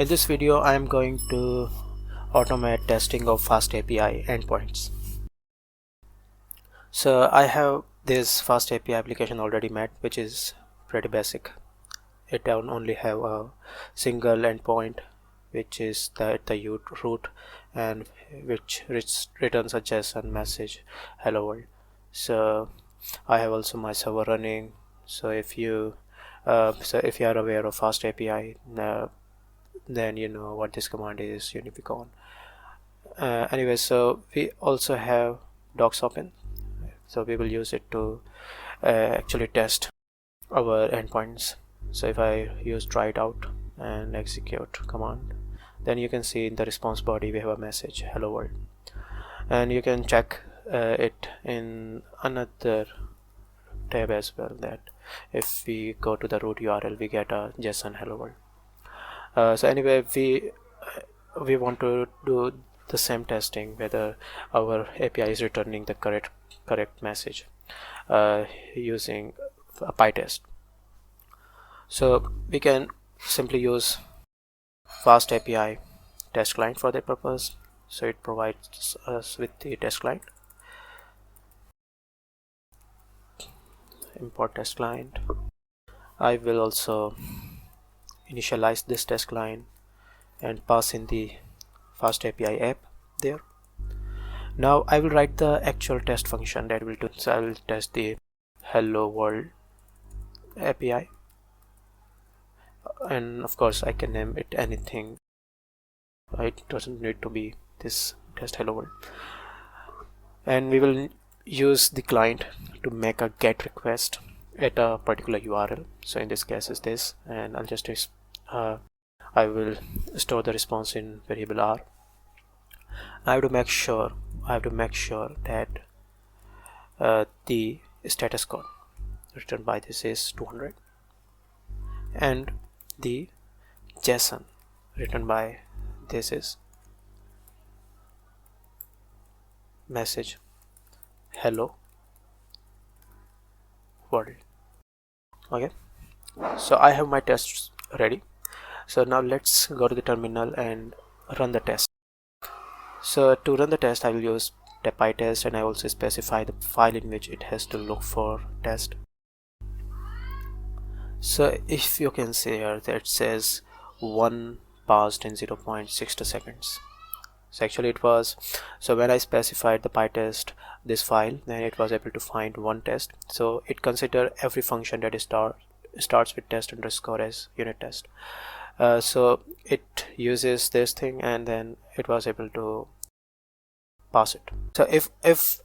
In this video, I am going to automate testing of Fastapi endpoints. So I have this Fastapi application already made, which is pretty basic. It only have a single endpoint, which is the root, and which returns a JSON message, hello world. So I have also my server running. So if you are aware of Fastapi, then you know what this command is, unificon. Anyway, so we also have docs open, so we will use it to actually test our endpoints. So if I use try it out and execute command, then you can see in the response body we have a message, hello world, and you can check it in another tab as well, that if we go to the root URL we get a JSON hello world. So anyway, we want to do the same testing whether our API is returning the correct message using a pytest. So we can simply use Fastapi test client for that purpose. So it provides us with the test client. Import test client. I will also initialize this test client and pass in the Fastapi app there. Now I will write the actual test function that will do. So I will test the hello world API, and of course I can name it anything. It doesn't need to be this test hello world. And we will use the client to make a get request at a particular URL. So in this case is this, and I'll just I will store the response in variable r. I have to make sure that the status code returned by this is 200, and the JSON written by this is message hello world. Okay, so I have my tests ready. So now let's go to the terminal and run the test. So to run the test, I will use the pytest, and I also specify the file in which it has to look for test. So if you can see here that says 1 passed in 0.62 seconds. So actually it was, so when I specified the pytest this file, then it was able to find one test. So it consider every function that is starts with test underscore as unit test. So it uses this thing, and then it was able to pass it. So if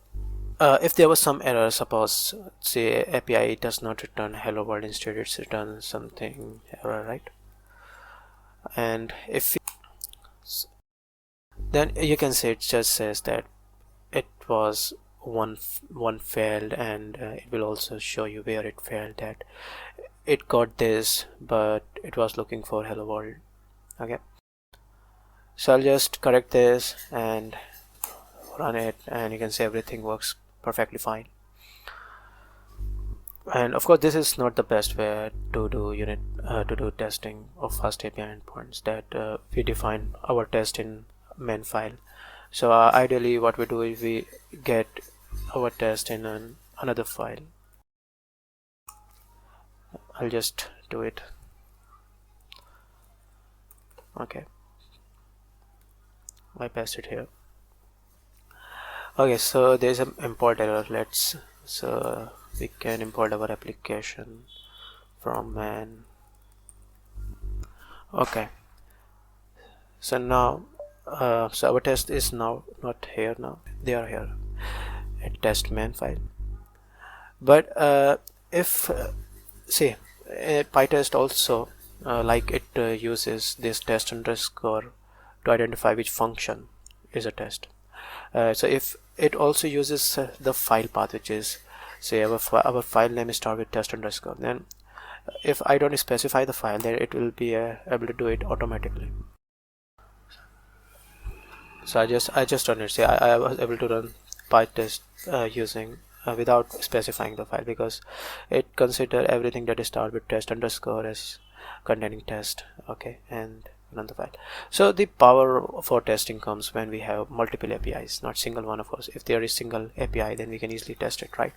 there was some error, suppose say API does not return hello world, instead it's returns something error, right? And if then you can say it just says that it was one failed, and it will also show you where it failed, that it got this but it was looking for hello world. Okay, so I'll just correct this and run it, and you can see everything works perfectly fine. And of course this is not the best way to do testing of Fastapi endpoints, that we define our test in main file. So ideally what we do is we get our test in another file. I'll just do it. Okay, I paste it here. Okay, so there's an import error. So we can import our application from man. Okay, so now so our test is now not here, now they are here at test main file. But if see pytest also like it uses this test underscore to identify which function is a test. So if it also uses the file path, which is say our file name is start with test underscore, then if I don't specify the file, then it will be able to do it automatically. So I just run it. See, I was able to run pytest using without specifying the file, because it consider everything that is start with test underscore as containing test. Okay, and run the file. So the power for testing comes when we have multiple APIs, not single one. Of course, if there is single API, then we can easily test it, right?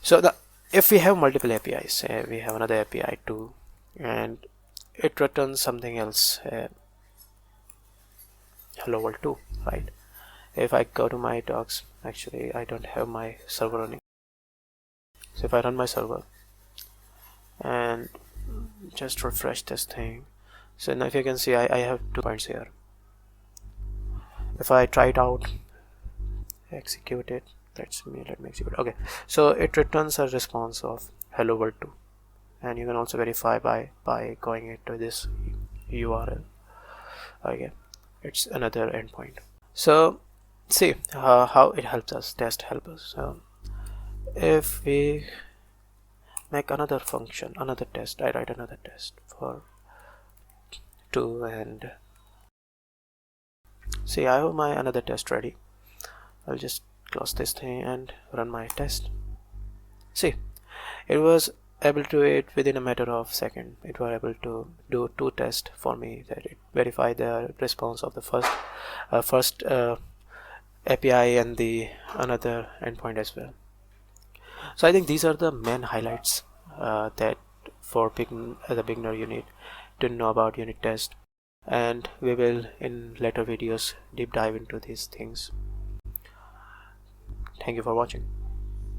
So if we have multiple APIs, we have another API too, and it returns something else, hello world 2, right? If I go to my docs, actually I don't have my server running. So if I run my server and just refresh this thing, so now if you can see, I have 2 points here. If I try it out, execute it, let me execute. Okay, so it returns a response of hello world 2, and you can also verify by going into this URL. Okay, it's another endpoint. So see how it helps us, test help us. If we make another function, another test, I write another test for 2, and see I have my another test ready. I'll just close this thing and run my test. See, it was able to do it within a matter of second. It was able to do 2 tests for me, that it verified the response of the first API and the another endpoint as well. So I think these are the main highlights that as a beginner you need to know about unit test, and we will in later videos deep dive into these things. Thank you for watching.